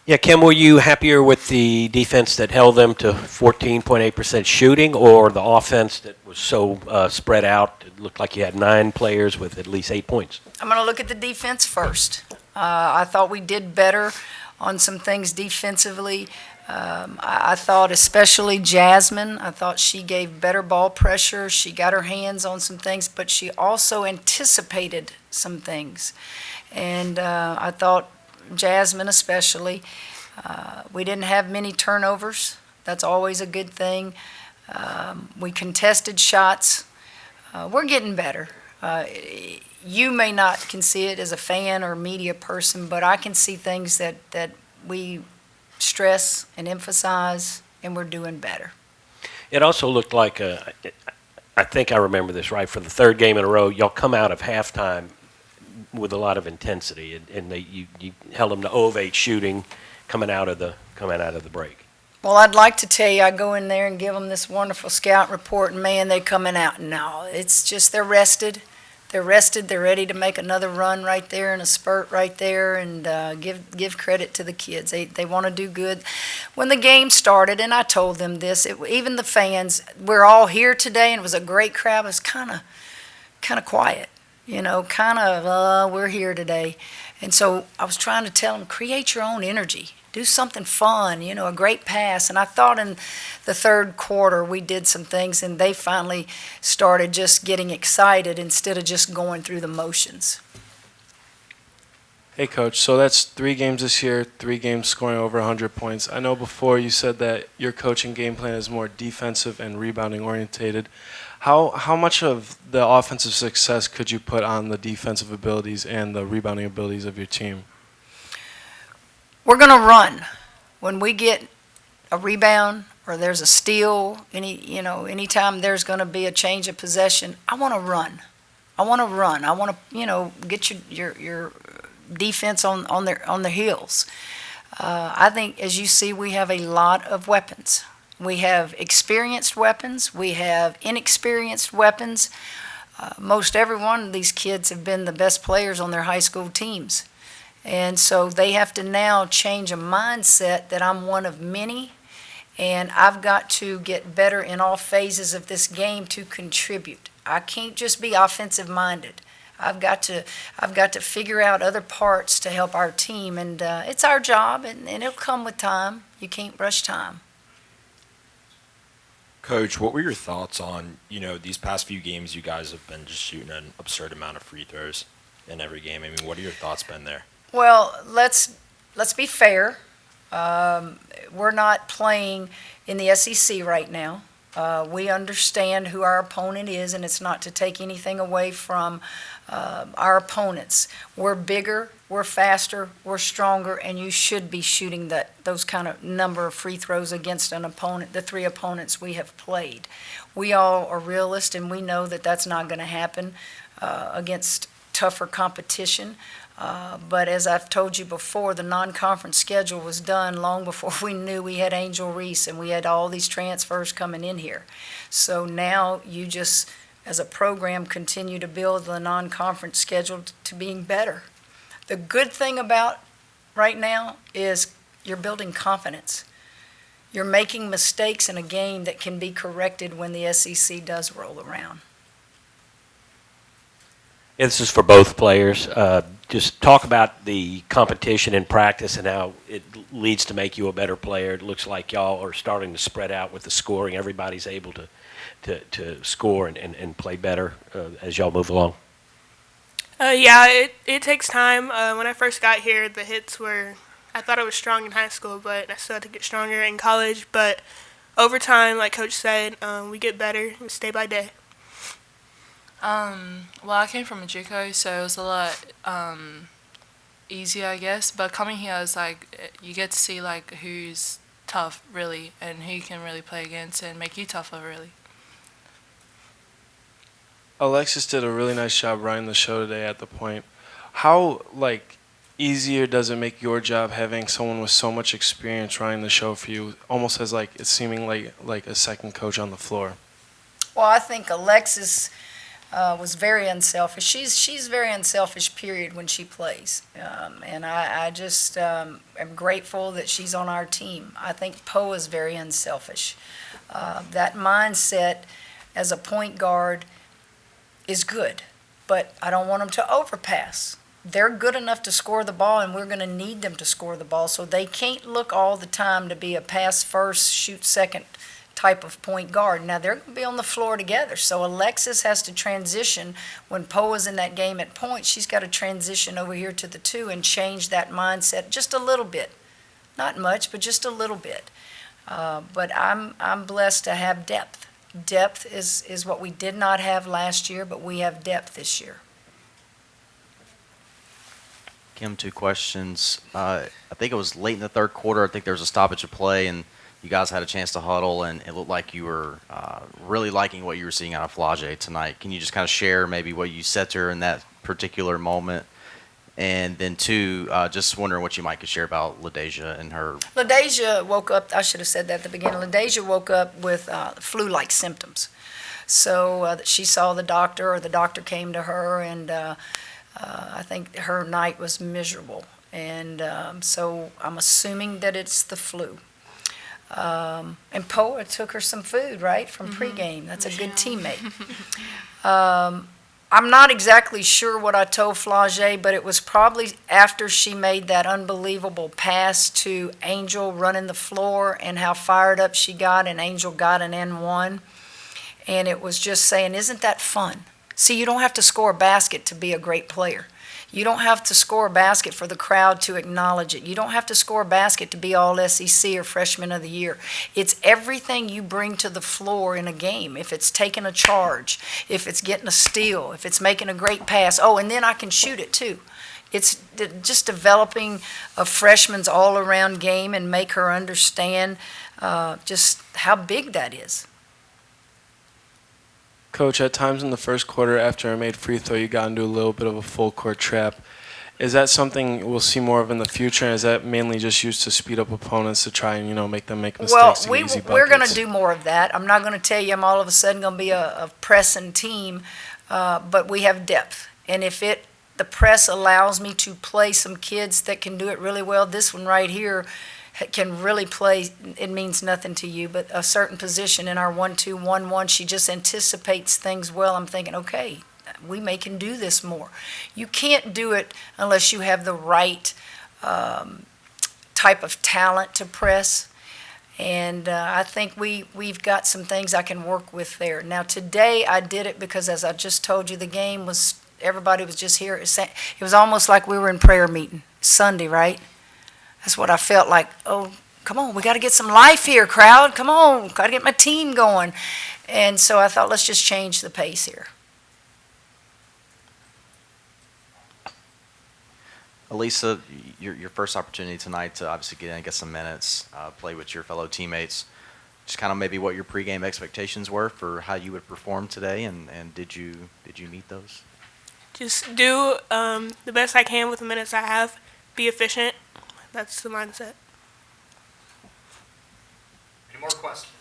Yeah, Kim, were you happier with the defense that held them to 14.8% shooting, or the offense that was so spread out? It looked like you had 9 players with at least 8 points. I'm going to look at the defense first. I thought we did better on some things defensively. I thought especially Jasmine, I thought she gave better ball pressure. She got her hands on some things, but she also anticipated some things. And I thought Jasmine especially, we didn't have many turnovers. That's always a good thing. We contested shots. We're getting better. You may not can see it as a fan or media person, but I can see things that we stress and emphasize, and we're doing better. It also looked like, I think I remember this right, for the third game in a row, y'all come out of halftime with a lot of intensity, and you held them to 0 of 8 shooting coming out of the break. Well, I'd like to tell you I go in there and give them this wonderful scout report, and man, they're coming out. No, it's just they're rested. They're rested. They're ready to make another run right there and a spurt right there, and give credit to the kids. They want to do good. When the game started, and I told them this, even the fans, we're all here today, and it was a great crowd. It was kind of quiet, we're here today. And so I was trying to tell them, create your own energy. Do something fun, a great pass. And I thought in the third quarter we did some things, and they finally started just getting excited instead of just going through the motions. Hey, Coach, so that's 3 games this year, 3 games scoring over 100 points. I know before you said that your coaching game plan is more defensive and rebounding orientated. How much of the offensive success could you put on the defensive abilities and the rebounding abilities of your team? We're going to run. When we get a rebound or there's a steal, anytime there's going to be a change of possession, I want to run. I want to, get your defense on their heels. I think, as you see, we have a lot of weapons. We have experienced weapons. We have inexperienced weapons. Most every one of these kids have been the best players on their high school teams. And so they have to now change a mindset that I'm one of many, and I've got to get better in all phases of this game to contribute. I can't just be offensive minded. I've got to figure out other parts to help our team, and it's our job, and it'll come with time. You can't rush time. Coach, what were your thoughts on, these past few games you guys have been just shooting an absurd amount of free throws in every game? I mean, what are your thoughts been there? Well, let's be fair. We're not playing in the SEC right now. We understand who our opponent is, and it's not to take anything away from our opponents. We're bigger, we're faster, we're stronger, and you should be shooting those kind of number of free throws against an opponent, the 3 opponents we have played. We all are realists, and we know that that's not going to happen against tougher competition. But as I've told you before, the non-conference schedule was done long before we knew we had Angel Reese and we had all these transfers coming in here. So now you just, as a program, continue to build the non-conference schedule to being better. The good thing about right now is you're building confidence. You're making mistakes in a game that can be corrected when the SEC does roll around. This is for both players. Just talk about the competition in practice and how it leads to make you a better player. It looks like y'all are starting to spread out with the scoring. Everybody's able to score and play better as y'all move along. It takes time. When I first got here, the hits were, I thought I was strong in high school, but I still had to get stronger in college. But over time, like Coach said, we get better and stay by day. Well, I came from a JUCO, so it was a lot easier, I guess. But coming here, it's like you get to see like who's tough really and who you can really play against and make you tougher really. Alexis did a really nice job running the show today at the point. How easier does it make your job having someone with so much experience running the show for you, almost as it's seeming like a second coach on the floor? Well, I think Alexis was very unselfish. She's very unselfish, period, when she plays. And I just am grateful that she's on our team. I think Poe is very unselfish. That mindset as a point guard is good, but I don't want them to overpass. They're good enough to score the ball, and we're going to need them to score the ball, so they can't look all the time to be a pass first, shoot second type of point guard. Now, they're going to be on the floor together, so Alexis has to transition. When Poe is in that game at point, she's got to transition over here to the 2 and change that mindset just a little bit. Not much, but just a little bit. But I'm blessed to have depth. Depth is what we did not have last year, but we have depth this year. Kim, 2 questions. I think it was late in the third quarter. I think there was a stoppage of play, and you guys had a chance to huddle, and it looked like you were really liking what you were seeing out of Flage tonight. Can you just kind of share maybe what you said to her in that particular moment? And then 2, just wondering what you might could share about LaDeja and her. LaDeja woke up, I should have said that at the beginning. LaDeja woke up with flu-like symptoms. So she saw the doctor, or the doctor came to her, and I think her night was miserable. And so I'm assuming that it's the flu. And Poa took her some food, right, from pregame. That's a good teammate. I'm not exactly sure what I told Flage, but it was probably after she made that unbelievable pass to Angel running the floor and how fired up she got, and Angel got an N1. And it was just saying, isn't that fun? See, you don't have to score a basket to be a great player. You don't have to score a basket for the crowd to acknowledge it. You don't have to score a basket to be all SEC or freshman of the year. It's everything you bring to the floor in a game. If it's taking a charge, if it's getting a steal, if it's making a great pass. Oh, and then I can shoot it too. It's just developing a freshman's all-around game and make her understand just how big that is. Coach, at times in the first quarter after I made free throw, you got into a little bit of a full court trap. Is that something we'll see more of in the future? And is that mainly just used to speed up opponents to try and, make them make mistakes to get easy buckets? We're going to do more of that. I'm not going to tell you I'm all of a sudden going to be a pressing team, but we have depth. And if the press allows me to play some kids that can do it really well, this one right here can really play, it means nothing to you, but a certain position in our 1-2, 1-1, she just anticipates things well. I'm thinking, okay, we can do this more. You can't do it unless you have the right type of talent to press. And I think we've got some things I can work with there. Now, today I did it because, as I just told you, the game was, everybody was just here. It was almost like we were in prayer meeting. Sunday, right? That's what I felt like. Oh, come on, we got to get some life here, crowd. Come on, got to get my team going. And so I thought, let's just change the pace here. Alisa, your first opportunity tonight to obviously get in and get some minutes, play with your fellow teammates. Just kind of maybe what your pregame expectations were for how you would perform today, and did you meet those? Just do the best I can with the minutes I have. Be efficient. That's the mindset. Any more questions?